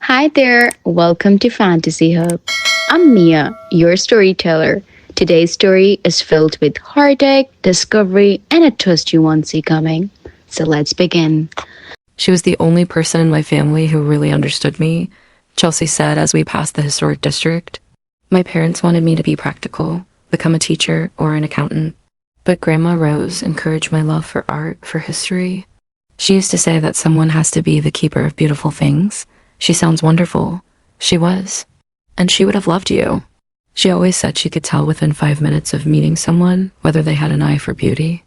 Hi there, welcome to Fantasy Hub. I'm Mia, your storyteller. Today's story is filled with heartache, discovery, and a twist you won't see coming. So let's begin. She was the only person in my family who really understood me, Chelsea said as we passed the historic district. My parents wanted me to be practical, become a teacher or an accountant. But Grandma Rose encouraged my love for art, for history. She used to say that someone has to be the keeper of beautiful things. She sounds wonderful. She was. And she would have loved you. She always said she could tell within 5 minutes of meeting someone whether they had an eye for beauty.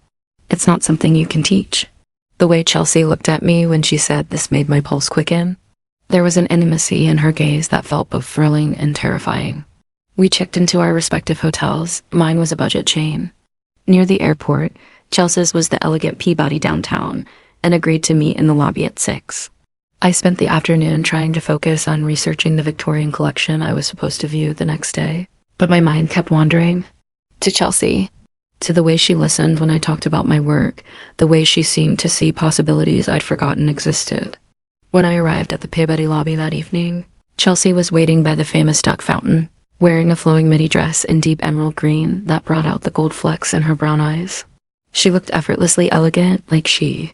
It's not something you can teach. The way Chelsea looked at me when she said this made my pulse quicken. There was an intimacy in her gaze that felt both thrilling and terrifying. We checked into our respective hotels. Mine was a budget chain. Near the airport, Chelsea's was the elegant Peabody downtown, and agreed to meet in the lobby at 6. I spent the afternoon trying to focus on researching the Victorian collection I was supposed to view the next day, but my mind kept wandering. To Chelsea, to the way she listened when I talked about my work, the way she seemed to see possibilities I'd forgotten existed. When I arrived at the Peabody lobby that evening, Chelsea was waiting by the famous duck fountain, wearing a flowing midi dress in deep emerald green that brought out the gold flecks in her brown eyes. She looked effortlessly elegant, like she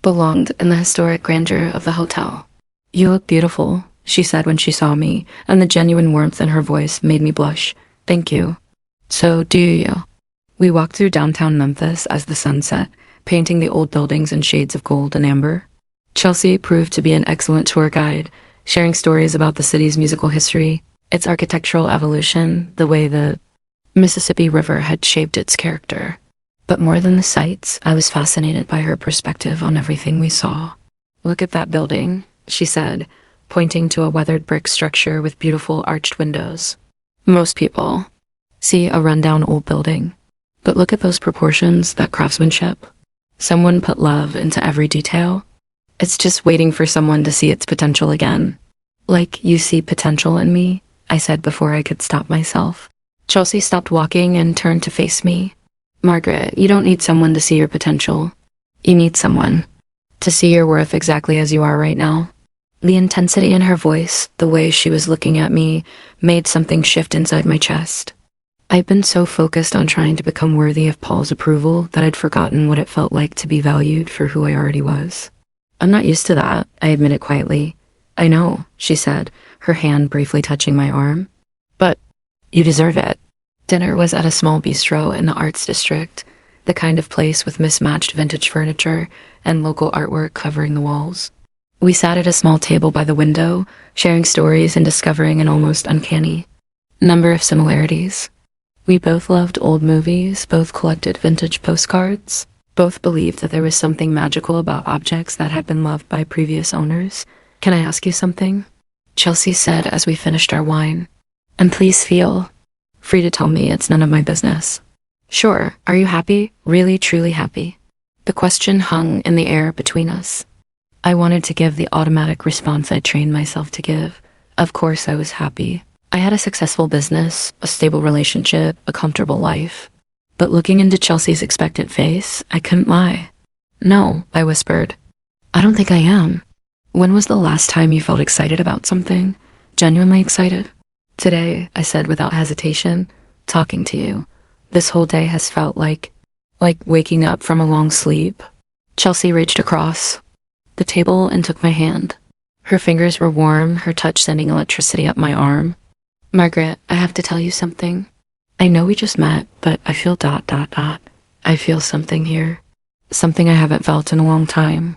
belonged in the historic grandeur of the hotel. "You look beautiful," she said when she saw me, and the genuine warmth in her voice made me blush. "Thank you." "So do you?" We walked through downtown Memphis as the sun set, painting the old buildings in shades of gold and amber. Chelsea proved to be an excellent tour guide, sharing stories about the city's musical history, its architectural evolution, the way the Mississippi River had shaped its character. But more than the sights, I was fascinated by her perspective on everything we saw. "Look at that building," she said, pointing to a weathered brick structure with beautiful arched windows. "Most people see a rundown old building. But look at those proportions, that craftsmanship. Someone put love into every detail. It's just waiting for someone to see its potential again." "Like you see potential in me," I said before I could stop myself. Chelsea stopped walking and turned to face me. "Margaret, you don't need someone to see your potential. You need someone to see your worth exactly as you are right now." The intensity in her voice, the way she was looking at me, made something shift inside my chest. I'd been so focused on trying to become worthy of Paul's approval that I'd forgotten what it felt like to be valued for who I already was. "I'm not used to that," I admitted quietly. "I know," she said, her hand briefly touching my arm. "But you deserve it." Dinner was at a small bistro in the Arts District, the kind of place with mismatched vintage furniture and local artwork covering the walls. We sat at a small table by the window, sharing stories and discovering an almost uncanny number of similarities. We both loved old movies, both collected vintage postcards, both believed that there was something magical about objects that had been loved by previous owners. "Can I ask you something?" Chelsea said as we finished our wine. "And please feel free to tell me, it's none of my business." "Sure. Are you happy? Really, truly happy?" The question hung in the air between us. I wanted to give the automatic response I trained myself to give. Of course I was happy. I had a successful business, a stable relationship, a comfortable life. But looking into Chelsea's expectant face, I couldn't lie. "No," I whispered. "I don't think I am." "When was the last time you felt excited about something? Genuinely excited?" "Today," I said without hesitation, "talking to you. This whole day has felt like waking up from a long sleep." Chelsea reached across the table and took my hand. Her fingers were warm, her touch sending electricity up my arm. "Margaret, I have to tell you something. I know we just met, but I feel ... I feel something here. Something I haven't felt in a long time."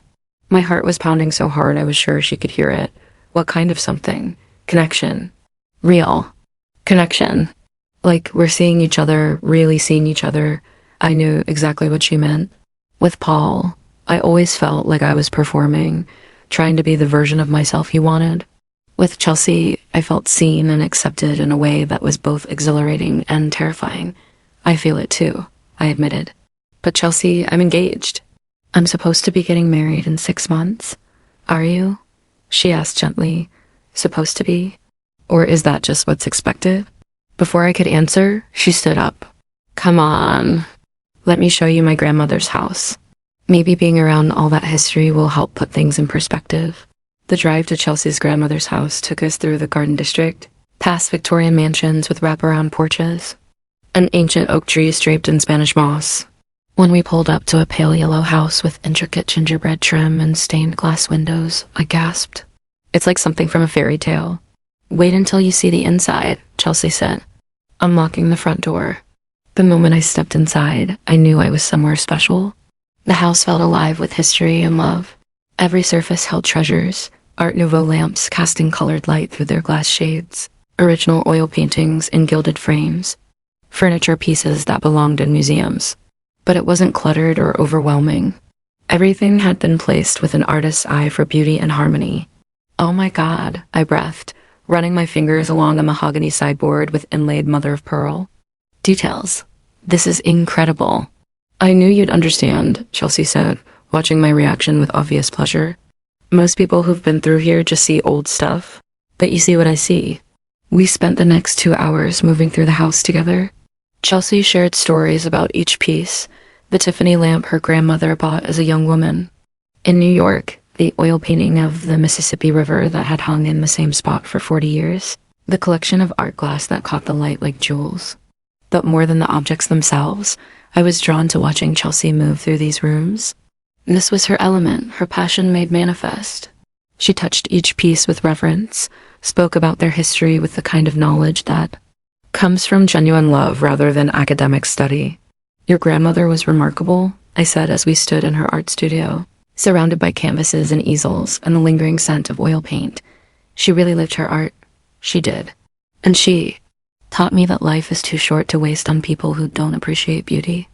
My heart was pounding so hard I was sure she could hear it. "What kind of something?" "Connection. Real. Connection. Like we're seeing each other, really seeing each other." I knew exactly what she meant. With Paul, I always felt like I was performing, trying to be the version of myself he wanted. With Chelsea, I felt seen and accepted in a way that was both exhilarating and terrifying. "I feel it too," I admitted. "But Chelsea, I'm engaged. I'm supposed to be getting married in 6 months. Are you?" she asked gently. "Supposed to be? Or is that just what's expected?" Before I could answer, she stood up. "Come on. Let me show you my grandmother's house. Maybe being around all that history will help put things in perspective." The drive to Chelsea's grandmother's house took us through the Garden District, past Victorian mansions with wraparound porches, and ancient oak trees draped in Spanish moss. When we pulled up to a pale yellow house with intricate gingerbread trim and stained glass windows, I gasped. It's like something from a fairy tale. Wait until you see the inside, Chelsea said, unlocking the front door. The moment I stepped inside, I knew I was somewhere special. The house felt alive with history and love. Every surface held treasures, Art Nouveau lamps casting colored light through their glass shades, original oil paintings in gilded frames, furniture pieces that belonged in museums. But it wasn't cluttered or overwhelming. Everything had been placed with an artist's eye for beauty and harmony. Oh my God, I breathed, running my fingers along a mahogany sideboard with inlaid mother of pearl. Details. This is incredible. I knew you'd understand, Chelsea said, watching my reaction with obvious pleasure. Most people who've been through here just see old stuff, but you see what I see. We spent the next 2 hours moving through the house together. Chelsea shared stories about each piece, the Tiffany lamp her grandmother bought as a young woman. In New York, the oil painting of the Mississippi River that had hung in the same spot for 40 years, the collection of art glass that caught the light like jewels. But more than the objects themselves, I was drawn to watching Chelsea move through these rooms. This was her element, her passion made manifest. She touched each piece with reverence, spoke about their history with the kind of knowledge that comes from genuine love rather than academic study. Your grandmother was remarkable, I said as we stood in her art studio, surrounded by canvases and easels and the lingering scent of oil paint. She really lived her art. She did. And she taught me that life is too short to waste on people who don't appreciate beauty.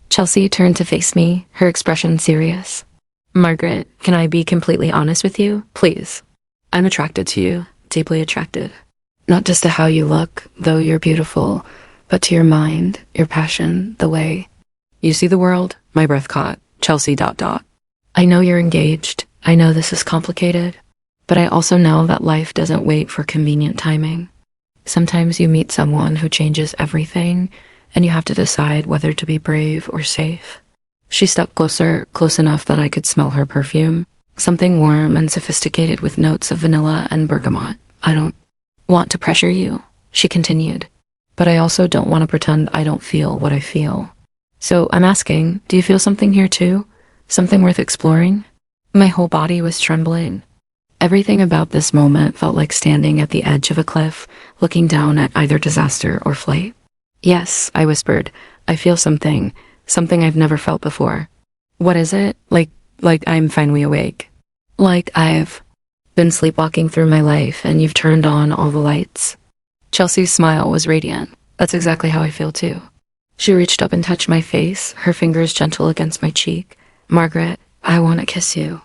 Chelsea turned to face me, her expression serious. Margaret, can I be completely honest with you? Please. I'm attracted to you, deeply attracted. Not just to how you look, though you're beautiful, but to your mind, your passion, the way you see the world. My breath caught. Chelsea ... I know you're engaged. I know this is complicated, but I also know that life doesn't wait for convenient timing. Sometimes you meet someone who changes everything, and you have to decide whether to be brave or safe. She stuck closer, close enough that I could smell her perfume, something warm and sophisticated with notes of vanilla and bergamot. I don't want to pressure you, she continued, but I also don't want to pretend I don't feel what I feel. So I'm asking, do you feel something here too? Something worth exploring? My whole body was trembling. Everything about this moment felt like standing at the edge of a cliff, looking down at either disaster or flight. Yes, I whispered. I feel something I've never felt before. What is it? Like I'm finally awake. Like I've been sleepwalking through my life and you've turned on all the lights. Chelsea's smile was radiant. That's exactly how I feel too. She reached up and touched my face, her fingers gentle against my cheek. Margaret, I want to kiss you,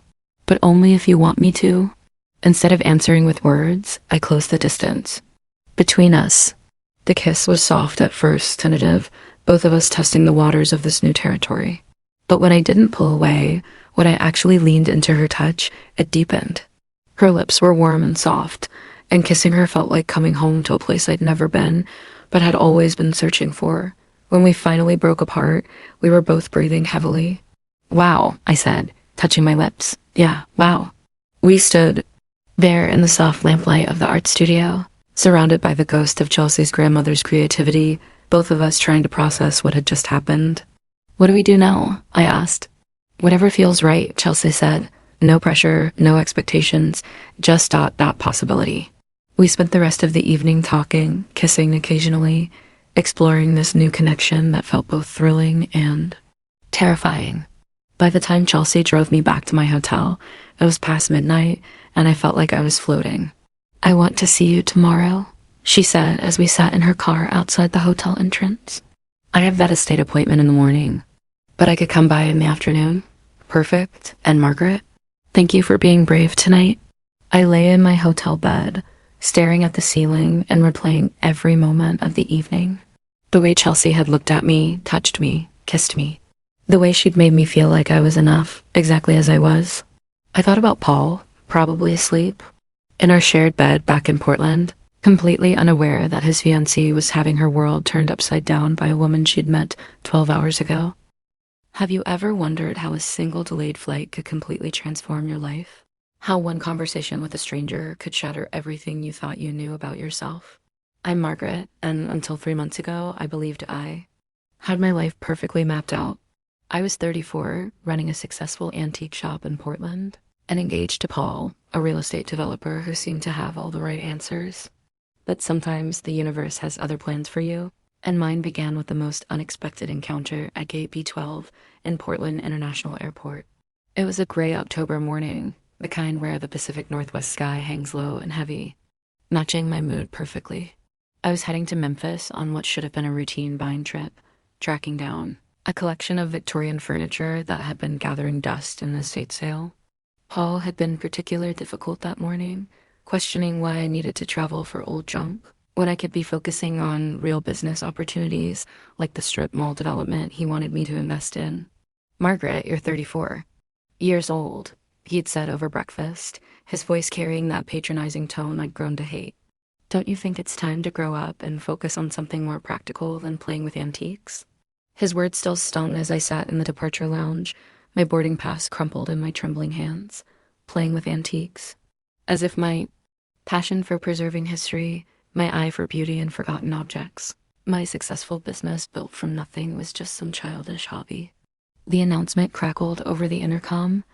but only if you want me to. Instead of answering with words, I closed the distance between us. The kiss was soft at first, tentative, both of us testing the waters of this new territory. But when I didn't pull away, when I actually leaned into her touch, it deepened. Her lips were warm and soft, and kissing her felt like coming home to a place I'd never been, but had always been searching for. When we finally broke apart, we were both breathing heavily. Wow, I said, touching my lips. Yeah, wow. We stood there in the soft lamplight of the art studio, surrounded by the ghost of Chelsea's grandmother's creativity, both of us trying to process what had just happened. What do we do now? I asked. Whatever feels right, Chelsea said. No pressure, no expectations, just that possibility. We spent the rest of the evening talking, kissing occasionally, exploring this new connection that felt both thrilling and terrifying. By the time Chelsea drove me back to my hotel, it was past midnight, and I felt like I was floating. I want to see you tomorrow, she said as we sat in her car outside the hotel entrance. I have that estate appointment in the morning, but I could come by in the afternoon. Perfect. And Margaret, thank you for being brave tonight. I lay in my hotel bed, staring at the ceiling and replaying every moment of the evening. The way Chelsea had looked at me, touched me, kissed me. The way she'd made me feel like I was enough, exactly as I was. I thought about Paul, probably asleep, in our shared bed back in Portland, completely unaware that his fiancée was having her world turned upside down by a woman she'd met 12 hours ago. Have you ever wondered how a single delayed flight could completely transform your life? How one conversation with a stranger could shatter everything you thought you knew about yourself. I'm Margaret, and until 3 months ago, I believed I had my life perfectly mapped out. I was 34, running a successful antique shop in Portland, and engaged to Paul, a real estate developer who seemed to have all the right answers. But sometimes the universe has other plans for you, and mine began with the most unexpected encounter at Gate B12 in Portland International Airport. It was a gray October morning, the kind where the Pacific Northwest sky hangs low and heavy, matching my mood perfectly. I was heading to Memphis on what should have been a routine buying trip, tracking down a collection of Victorian furniture that had been gathering dust in an estate sale. Paul had been particularly difficult that morning, questioning why I needed to travel for old junk when I could be focusing on real business opportunities like the strip mall development he wanted me to invest in. Margaret, you're 34 years old, he'd said over breakfast, his voice carrying that patronizing tone I'd grown to hate. Don't you think it's time to grow up and focus on something more practical than playing with antiques? His words still stung as I sat in the departure lounge, my boarding pass crumpled in my trembling hands, playing with antiques. As if my passion for preserving history, my eye for beauty and forgotten objects, my successful business built from nothing was just some childish hobby. The announcement crackled over the intercom.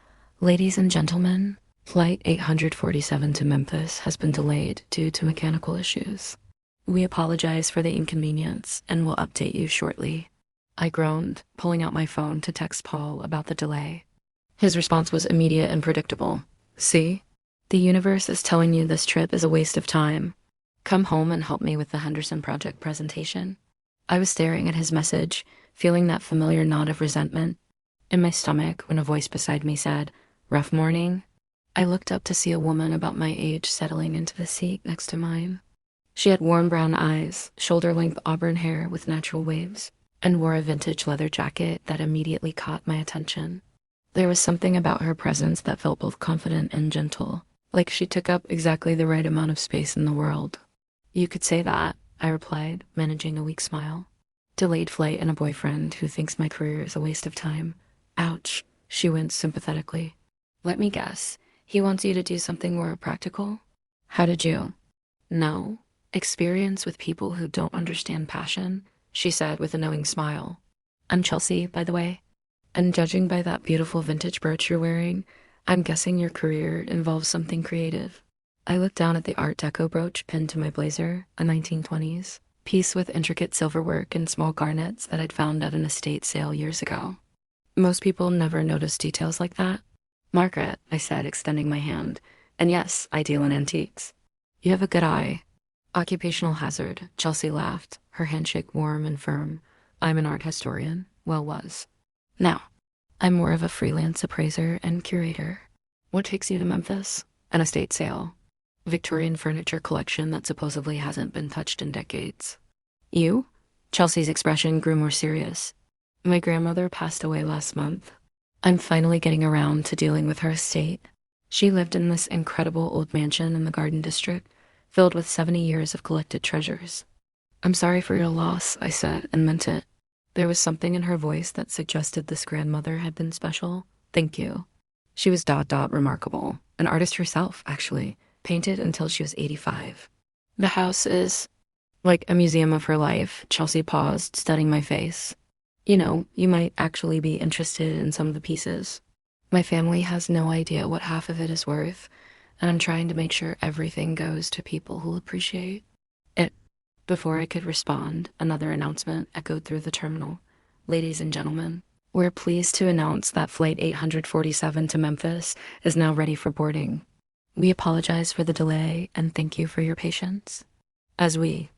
Ladies and gentlemen, Flight 847 to Memphis has been delayed due to mechanical issues. We apologize for the inconvenience and will update you shortly. I groaned, pulling out my phone to text Paul about the delay. His response was immediate and predictable. See? The universe is telling you this trip is a waste of time. Come home and help me with the Henderson Project presentation. I was staring at his message, feeling that familiar knot of resentment in my stomach when a voice beside me said, "Rough morning?" I looked up to see a woman about my age settling into the seat next to mine. She had warm brown eyes, shoulder-length auburn hair with natural waves, and wore a vintage leather jacket that immediately caught my attention. There was something about her presence that felt both confident and gentle, like she took up exactly the right amount of space in the world. You could say that, I replied, managing a weak smile. Delayed flight and a boyfriend who thinks my career is a waste of time. Ouch, she winced sympathetically. Let me guess, he wants you to do something more practical? How did you know? Experience with people who don't understand passion, she said with a knowing smile. I'm Chelsea, by the way. And judging by that beautiful vintage brooch you're wearing, I'm guessing your career involves something creative. I looked down at the Art Deco brooch pinned to my blazer, a 1920s piece with intricate silverwork and small garnets that I'd found at an estate sale years ago. Most people never notice details like that. Margaret, I said, extending my hand. And yes, I deal in antiques. You have a good eye. Occupational hazard, Chelsea laughed, her handshake warm and firm. I'm an art historian. Well, was. Now, I'm more of a freelance appraiser and curator. What takes you to Memphis? An estate sale. Victorian furniture collection that supposedly hasn't been touched in decades. You? Chelsea's expression grew more serious. My grandmother passed away last month. I'm finally getting around to dealing with her estate. She lived in this incredible old mansion in the Garden District, filled with 70 years of collected treasures. I'm sorry for your loss, I said, and meant it. There was something in her voice that suggested this grandmother had been special. Thank you. She was remarkable. An artist herself, actually. Painted until she was 85. The house is like a museum of her life. Chelsea paused, studying my face. You know, you might actually be interested in some of the pieces. My family has no idea what half of it is worth, and I'm trying to make sure everything goes to people who'll appreciate it. Before I could respond, another announcement echoed through the terminal. Ladies and gentlemen, we're pleased to announce that Flight 847 to Memphis is now ready for boarding. We apologize for the delay and thank you for your patience. As we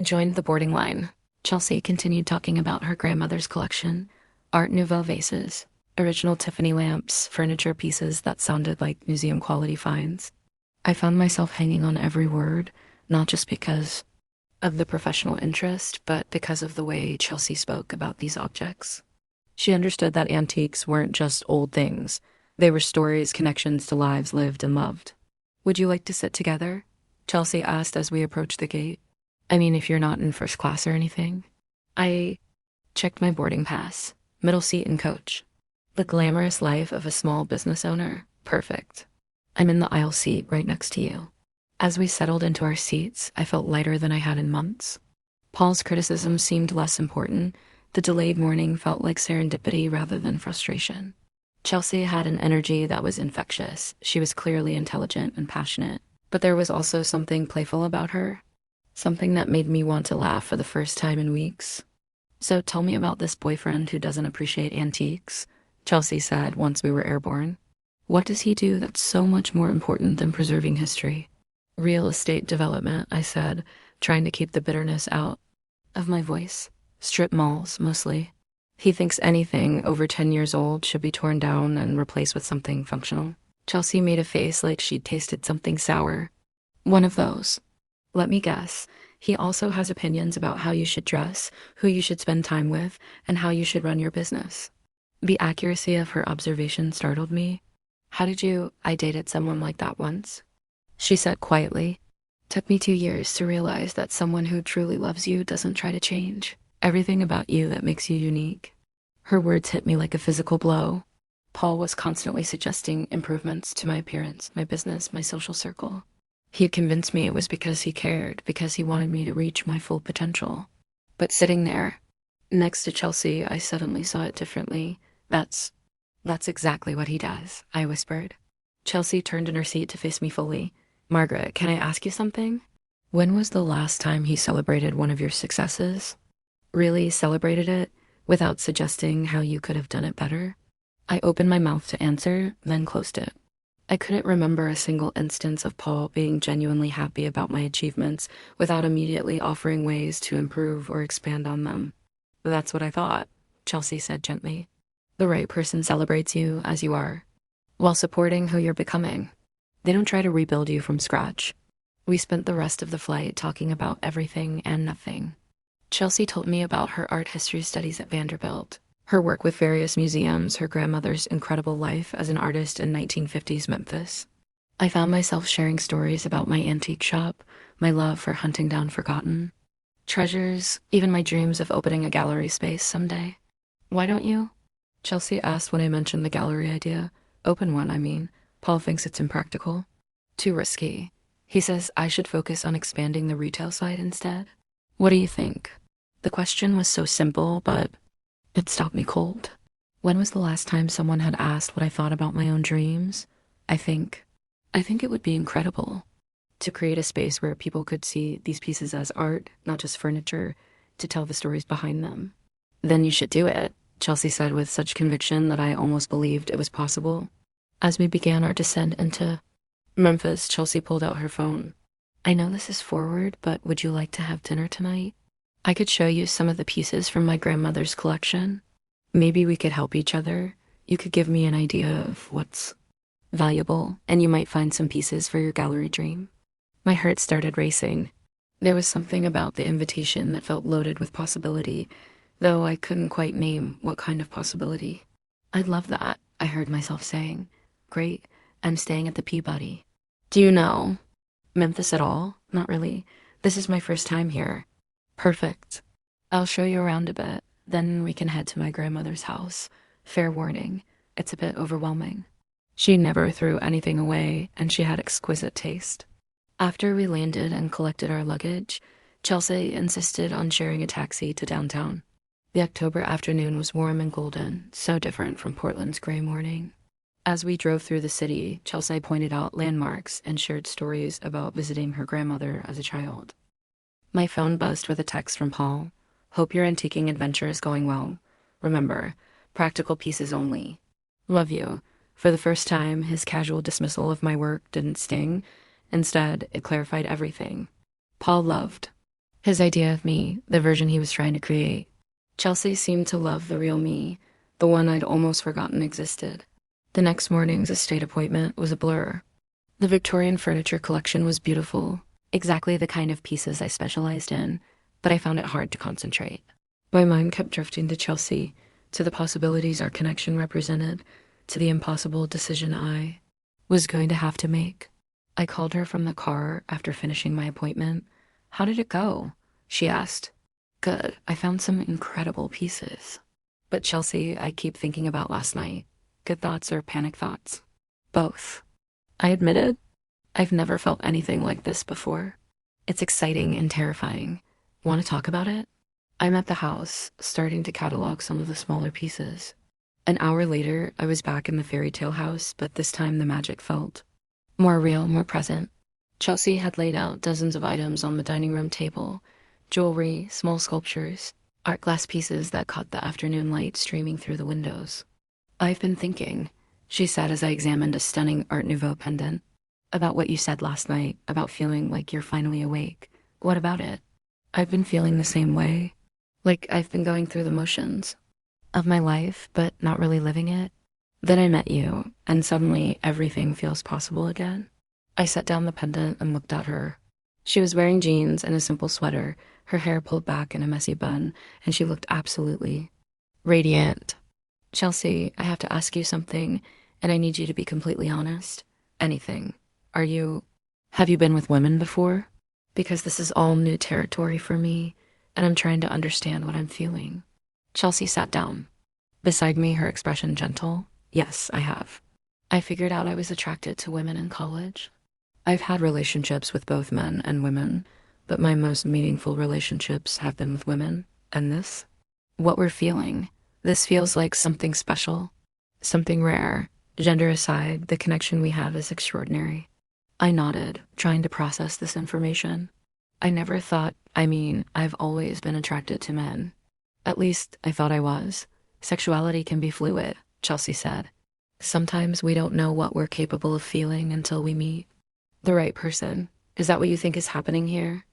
joined the boarding line, Chelsea continued talking about her grandmother's collection, Art Nouveau vases, original Tiffany lamps, furniture pieces that sounded like museum-quality finds. I found myself hanging on every word, not just because of the professional interest, but because of the way Chelsea spoke about these objects. She understood that antiques weren't just old things. They were stories, connections to lives lived and loved. Would you like to sit together? Chelsea asked as we approached the gate. I mean, if you're not in first class or anything. I checked my boarding pass. Middle seat and coach. The glamorous life of a small business owner. Perfect. I'm in the aisle seat right next to you. As we settled into our seats, I felt lighter than I had in months. Paul's criticism seemed less important. The delayed morning felt like serendipity rather than frustration. Chelsea had an energy that was infectious. She was clearly intelligent and passionate, but there was also something playful about her, something that made me want to laugh for the first time in weeks. So tell me about this boyfriend who doesn't appreciate antiques, Chelsea said once we were airborne. What does he do that's so much more important than preserving history? Real estate development, I said, trying to keep the bitterness out of my voice. Strip malls, mostly. He thinks anything over 10 years old should be torn down and replaced with something functional. Chelsea made a face like she'd tasted something sour. One of those. Let me guess. He also has opinions about how you should dress, who you should spend time with, and how you should run your business. The accuracy of her observation startled me. How did you— I dated someone like that once, she said quietly. Took me 2 years to realize that someone who truly loves you doesn't try to change everything about you that makes you unique. Her words hit me like a physical blow. Paul was constantly suggesting improvements to my appearance, my business, my social circle. He had convinced me it was because he cared, because he wanted me to reach my full potential. But sitting there, next to Chelsea, I suddenly saw it differently. That's exactly what he does, I whispered. Chelsea turned in her seat to face me fully. Margaret, can I ask you something? When was the last time he celebrated one of your successes? Really celebrated it, without suggesting how you could have done it better? I opened my mouth to answer, then closed it. I couldn't remember a single instance of Paul being genuinely happy about my achievements without immediately offering ways to improve or expand on them. That's what I thought, Chelsea said gently. The right person celebrates you as you are, while supporting who you're becoming. They don't try to rebuild you from scratch. We spent the rest of the flight talking about everything and nothing. Chelsea told me about her art history studies at Vanderbilt, her work with various museums, her grandmother's incredible life as an artist in 1950s Memphis. I found myself sharing stories about my antique shop, my love for hunting down forgotten treasures, even my dreams of opening a gallery space someday. Why don't you? Chelsea asked when I mentioned the gallery idea. Open one, I mean. Paul thinks it's impractical. Too risky. He says I should focus on expanding the retail side instead. What do you think? The question was so simple, but it stopped me cold. When was the last time someone had asked what I thought about my own dreams? I think it would be incredible to create a space where people could see these pieces as art, not just furniture, to tell the stories behind them. Then you should do it, Chelsea said with such conviction that I almost believed it was possible. As we began our descent into Memphis, Chelsea pulled out her phone. I know this is forward, but would you like to have dinner tonight? I could show you some of the pieces from my grandmother's collection. Maybe we could help each other. You could give me an idea of what's valuable, and you might find some pieces for your gallery dream. My heart started racing. There was something about the invitation that felt loaded with possibility, though I couldn't quite name what kind of possibility. I'd love that, I heard myself saying. Great, I'm staying at the Peabody. Do you know Memphis at all? Not really. This is my first time here. Perfect. I'll show you around a bit, then we can head to my grandmother's house. Fair warning, it's a bit overwhelming. She never threw anything away, and she had exquisite taste. After we landed and collected our luggage, Chelsea insisted on sharing a taxi to downtown. The October afternoon was warm and golden, so different from Portland's gray morning. As we drove through the city, Chelsea pointed out landmarks and shared stories about visiting her grandmother as a child. My phone buzzed with a text from Paul. Hope your antiquing adventure is going well. Remember, practical pieces only. Love you. For the first time, his casual dismissal of my work didn't sting. Instead, it clarified everything. Paul loved his idea of me, the version he was trying to create. Chelsea seemed to love the real me, the one I'd almost forgotten existed. The next morning's estate appointment was a blur. The Victorian furniture collection was beautiful, exactly the kind of pieces I specialized in, but I found it hard to concentrate. My mind kept drifting to Chelsea, to the possibilities our connection represented, to the impossible decision I was going to have to make. I called her from the car after finishing my appointment. How did it go? She asked. Good. I found some incredible pieces. But Chelsea, I keep thinking about last night. Good thoughts or panic thoughts? Both. I admitted, I've never felt anything like this before. It's exciting and terrifying. Want to talk about it? I'm at the house, starting to catalog some of the smaller pieces. An hour later, I was back in the fairy tale house, but this time the magic felt more real, more present. Chelsea had laid out dozens of items on the dining room table: jewelry, small sculptures, art glass pieces that caught the afternoon light streaming through the windows. I've been thinking, she said as I examined a stunning Art Nouveau pendant, about what you said last night, about feeling like you're finally awake. What about it? I've been feeling the same way. Like I've been going through the motions of my life, but not really living it. Then I met you, and suddenly everything feels possible again. I set down the pendant and looked at her. She was wearing jeans and a simple sweater, her hair pulled back in a messy bun, and she looked absolutely radiant. Chelsea, I have to ask you something, and I need you to be completely honest. Anything. Have you been with women before? Because this is all new territory for me, and I'm trying to understand what I'm feeling. Chelsea sat down. Beside me, her expression gentle. Yes, I have. I figured out I was attracted to women in college. I've had relationships with both men and women, but my most meaningful relationships have been with women. And this? What we're feeling. This feels like something special, something rare. Gender aside, the connection we have is extraordinary. I nodded, trying to process this information. I've always been attracted to men. At least, I thought I was. Sexuality can be fluid, Chelsea said. Sometimes we don't know what we're capable of feeling until we meet the right person. Is that what you think is happening here?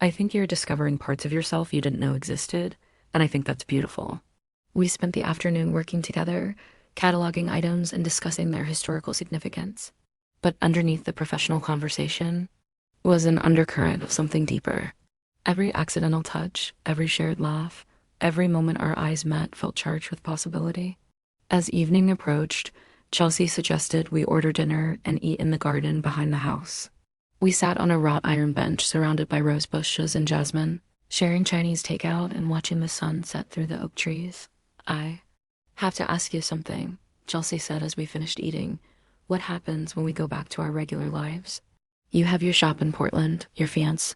I think you're discovering parts of yourself you didn't know existed, and I think that's beautiful. We spent the afternoon working together, cataloging items and discussing their historical significance. But underneath the professional conversation was an undercurrent of something deeper. Every accidental touch, every shared laugh, every moment our eyes met felt charged with possibility. As evening approached, Chelsea suggested we order dinner and eat in the garden behind the house. We sat on a wrought iron bench surrounded by rose bushes and jasmine, sharing Chinese takeout and watching the sun set through the oak trees. I have to ask you something, Chelsea said as we finished eating. What happens when we go back to our regular lives? You have your shop in Portland, your fiancé.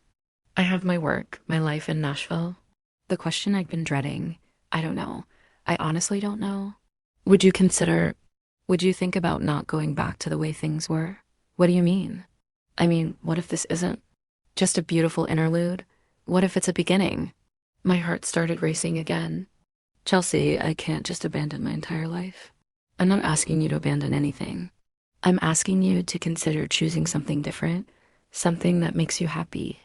I have my work, my life in Nashville. The question I've been dreading. I don't know. I honestly don't know. Would you think about not going back to the way things were? What do you mean? What if this isn't just a beautiful interlude? What if it's a beginning? My heart started racing again. Chelsea, I can't just abandon my entire life. I'm not asking you to abandon anything. I'm asking you to consider choosing something different, something that makes you happy.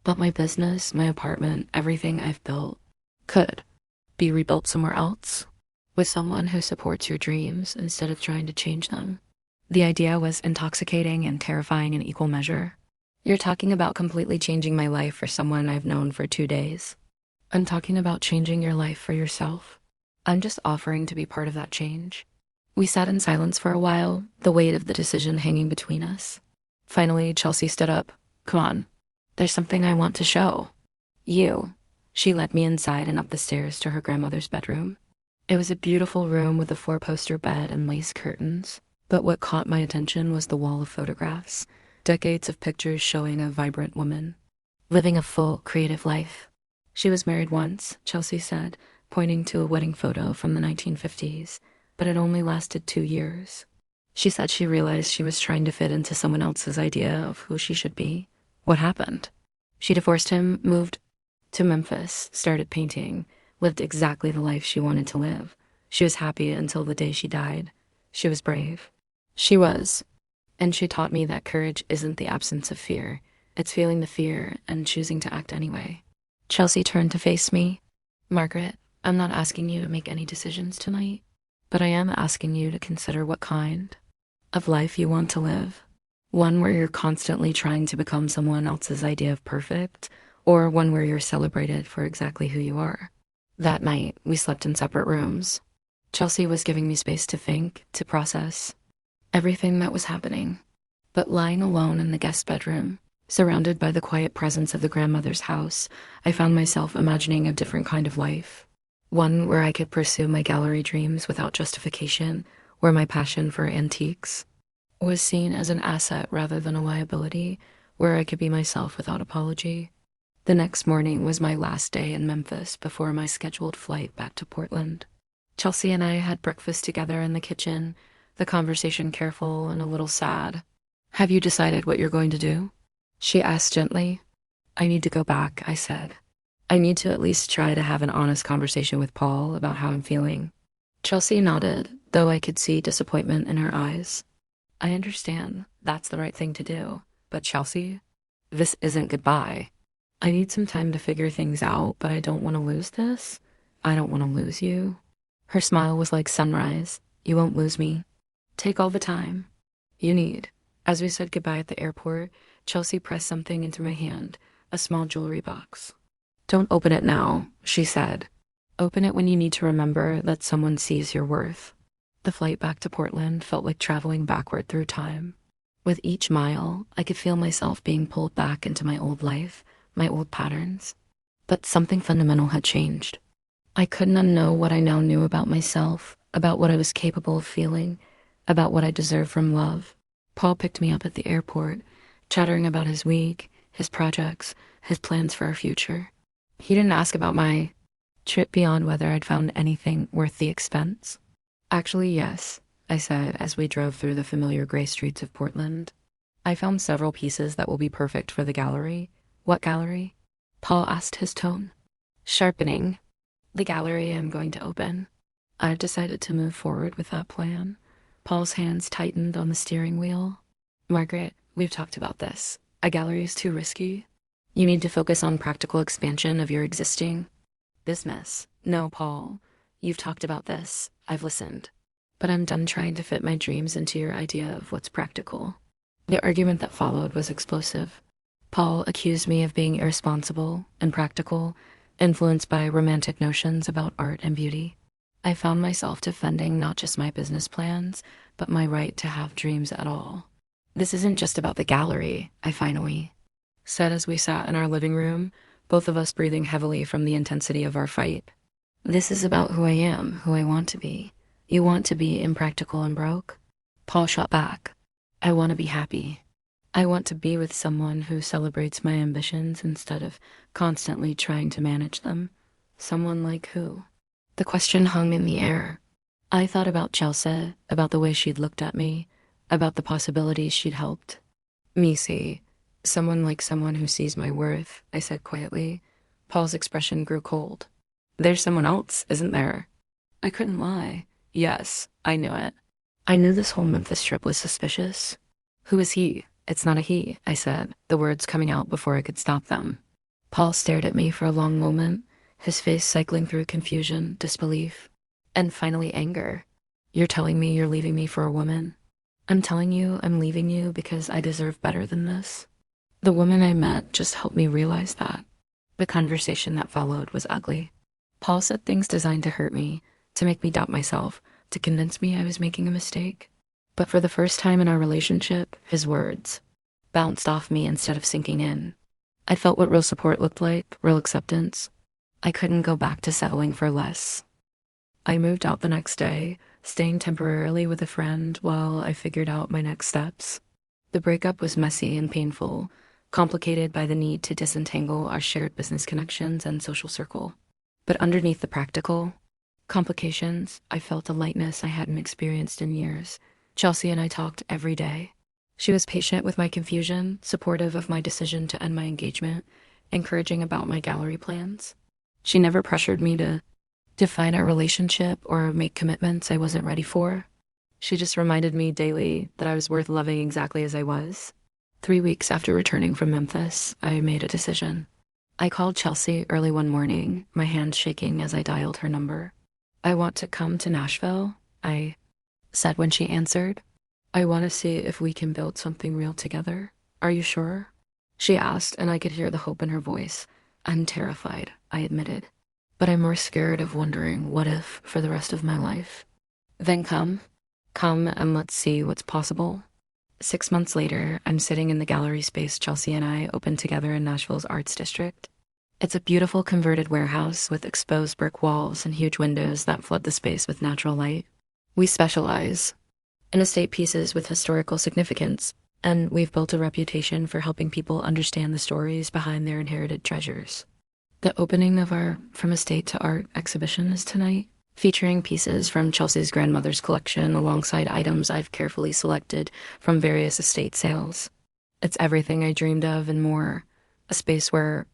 But my business, my apartment, everything I've built could be rebuilt somewhere else with someone who supports your dreams instead of trying to change them. The idea was intoxicating and terrifying in equal measure. You're talking about completely changing my life for someone I've known for 2 days. I'm talking about changing your life for yourself. I'm just offering to be part of that change. We sat in silence for a while, the weight of the decision hanging between us. Finally, Chelsea stood up. Come on. There's something I want to show. You. She led me inside and up the stairs to her grandmother's bedroom. It was a beautiful room with a 4-poster bed and lace curtains. But what caught my attention was the wall of photographs, decades of pictures showing a vibrant woman, living a full, creative life. She was married once, Chelsea said, pointing to a wedding photo from the 1950s, but it only lasted 2 years. She said she realized she was trying to fit into someone else's idea of who she should be. What happened? She divorced him, moved to Memphis, started painting, lived exactly the life she wanted to live. She was happy until the day she died. She was brave. She was. And she taught me that courage isn't the absence of fear. It's feeling the fear and choosing to act anyway. Chelsea turned to face me. Margaret, I'm not asking you to make any decisions tonight, but I am asking you to consider what kind of life you want to live. One where you're constantly trying to become someone else's idea of perfect, or one where you're celebrated for exactly who you are. That night, we slept in separate rooms. Chelsea was giving me space to think, to process everything that was happening. But lying alone in the guest bedroom, surrounded by the quiet presence of the grandmother's house, I found myself imagining a different kind of life. One where I could pursue my gallery dreams without justification, where my passion for antiques was seen as an asset rather than a liability, where I could be myself without apology. The next morning was my last day in Memphis before my scheduled flight back to Portland. Chelsea and I had breakfast together in the kitchen, the conversation careful and a little sad. "Have you decided what you're going to do?" she asked gently. "I need to go back," I said. "I need to at least try to have an honest conversation with Paul about how I'm feeling." Chelsea nodded, though I could see disappointment in her eyes. "I understand. That's the right thing to do. But Chelsea, this isn't goodbye. I need some time to figure things out, but I don't want to lose this. I don't want to lose you." Her smile was like sunrise. "You won't lose me. Take all the time you need." As we said goodbye at the airport, Chelsea pressed something into my hand, a small jewelry box. "Don't open it now," she said. "Open it when you need to remember that someone sees your worth." The flight back to Portland felt like traveling backward through time. With each mile, I could feel myself being pulled back into my old life, my old patterns. But something fundamental had changed. I couldn't unknow what I now knew about myself, about what I was capable of feeling, about what I deserved from love. Paul picked me up at the airport, chattering about his week, his projects, his plans for our future. He didn't ask about my trip beyond whether I'd found anything worth the expense. "Actually, yes," I said as we drove through the familiar gray streets of Portland. "I found several pieces that will be perfect for the gallery." "What gallery?" Paul asked, his tone sharpening. "The gallery I'm going to open." I've decided to move forward with that plan. Paul's hands tightened on the steering wheel. "Margaret, we've talked about this. A gallery is too risky. You need to focus on practical expansion of your existing business." "No, Paul. You've talked about this. I've listened. But I'm done trying to fit my dreams into your idea of what's practical." The argument that followed was explosive. Paul accused me of being irresponsible, impractical, influenced by romantic notions about art and beauty. I found myself defending not just my business plans, but my right to have dreams at all. "This isn't just about the gallery," I finally said as we sat in our living room, both of us breathing heavily from the intensity of our fight. "This is about who I am, who I want to be." "You want to be impractical and broke?" Paul shot back. "I want to be happy. I want to be with someone who celebrates my ambitions instead of constantly trying to manage them." "Someone like who?" The question hung in the air. I thought about Chelsea, about the way she'd looked at me, about the possibilities she'd helped me see. "Someone like someone who sees my worth," I said quietly. Paul's expression grew cold. "There's someone else, isn't there?" I couldn't lie. Yes, I knew it. I knew this whole Memphis trip was suspicious. "Who is he?" "It's not a he," I said, the words coming out before I could stop them. Paul stared at me for a long moment, his face cycling through confusion, disbelief, and finally anger. "You're telling me you're leaving me for a woman?" "I'm telling you I'm leaving you because I deserve better than this." The woman I met just helped me realize that. The conversation that followed was ugly. Paul said things designed to hurt me, to make me doubt myself, to convince me I was making a mistake. But for the first time in our relationship, his words bounced off me instead of sinking in. I felt what real support looked like, real acceptance. I couldn't go back to settling for less. I moved out the next day, staying temporarily with a friend while I figured out my next steps. The breakup was messy and painful, complicated by the need to disentangle our shared business connections and social circle. But underneath the practical complications, I felt a lightness I hadn't experienced in years. Chelsea and I talked every day. She was patient with my confusion, supportive of my decision to end my engagement, encouraging about my gallery plans. She never pressured me to define our relationship or make commitments I wasn't ready for. She just reminded me daily that I was worth loving exactly as I was. 3 weeks after returning from Memphis, I made a decision. I called Chelsea early one morning, my hand shaking as I dialed her number. "I want to come to Nashville," I said when she answered. "I want to see if we can build something real together. Are you sure?" she asked, and I could hear the hope in her voice. "I'm terrified," I admitted. "But I'm more scared of wondering what if for the rest of my life." "Then come. Come and let's see what's possible." 6 months later, I'm sitting in the gallery space Chelsea and I opened together in Nashville's Arts District. It's a beautiful converted warehouse with exposed brick walls and huge windows that flood the space with natural light. We specialize and estate pieces with historical significance, and we've built a reputation for helping people understand the stories behind their inherited treasures. The opening of our From Estate to Art exhibition is tonight, featuring pieces from Chelsea's grandmother's collection alongside items I've carefully selected from various estate sales. It's everything I dreamed of and more, a space where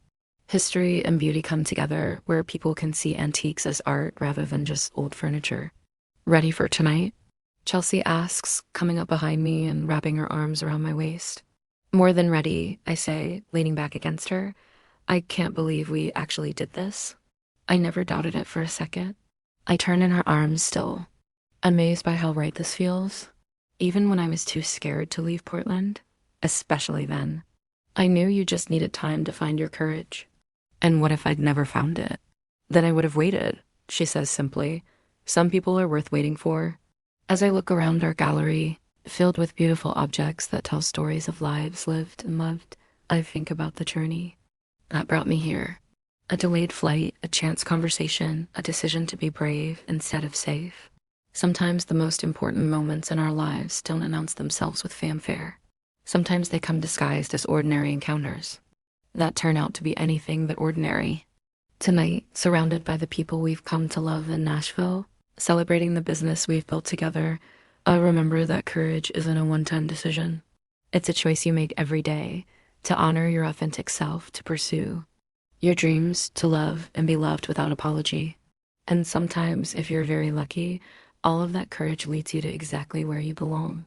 history and beauty come together, where people can see antiques as art rather than just old furniture. Ready for tonight? Chelsea asks, coming up behind me and wrapping her arms around my waist. More than ready, I say, leaning back against her. I can't believe we actually did this. I never doubted it for a second. I turn in her arms still, amazed by how right this feels, even when I was too scared to leave Portland, especially then. I knew you just needed time to find your courage. And what if I'd never found it? Then I would have waited, she says simply. Some people are worth waiting for. As I look around our gallery, filled with beautiful objects that tell stories of lives lived and loved, I think about the journey that brought me here. A delayed flight, a chance conversation, a decision to be brave instead of safe. Sometimes the most important moments in our lives don't announce themselves with fanfare. Sometimes they come disguised as ordinary encounters that turn out to be anything but ordinary. Tonight, surrounded by the people we've come to love in Nashville, celebrating the business we've built together, I remember that courage isn't a one-time decision. It's a choice you make every day to honor your authentic self, to pursue your dreams, to love and be loved without apology. And sometimes, if you're very lucky, all of that courage leads you to exactly where you belong.